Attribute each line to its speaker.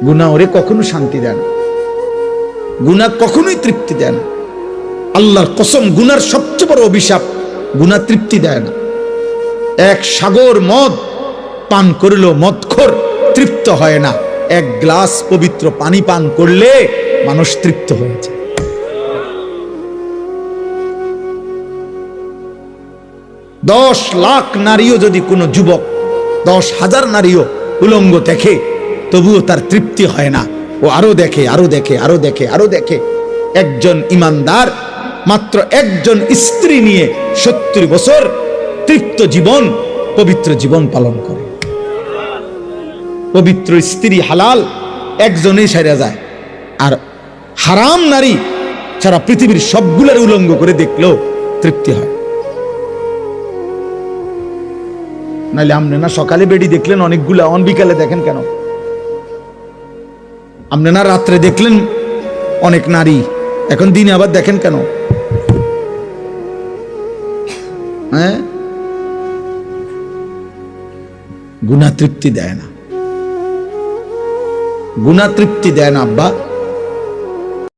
Speaker 1: গুনাহ ওরে কখনো শান্তি দেয় না, গুনাহ কখনোই তৃপ্তি দেয় না। আল্লাহর কসম, গুনার সবচেয়ে বড় অভিশাপ, গুনাহ তৃপ্তি দেয় না। এক সাগর মদ পান করলেও মদখোর তৃপ্ত হয় না, এক গ্লাস পবিত্র পানি পান করলে মানুষ তৃপ্ত হয়ে যায়। দশ লাখ নারীও যদি কোনো যুবক, 10,000 নারীও উলঙ্গ দেখে, তবুও তার তৃপ্তি হয় না, ও আরো দেখে, আরো দেখে, আরো দেখে, আরো দেখে। একজন ইমানদার মাত্র একজন স্ত্রী নিয়ে 70 বছর তৃপ্ত জীবন, পবিত্র জীবন পালন করে। পবিত্র স্ত্রী হালাল একজনেই সাইরা যায়, আর হারাম নারী সারা পৃথিবীর সবগুলোর উলঙ্গ করে দেখলেও তৃপ্তি হয়। নাহলে আপনি না সকালে বেডি দেখলেন অনেকগুলা, অন বিকালে দেখেন কেন? আপনি না রাত্রে দেখলেন অনেক নারী, এখন দিনে আবার দেখেন কেন? হ্যাঁ, গুনাহ তৃপ্তি দেয় না, গুনাহ তৃপ্তি দেয় না আব্বা।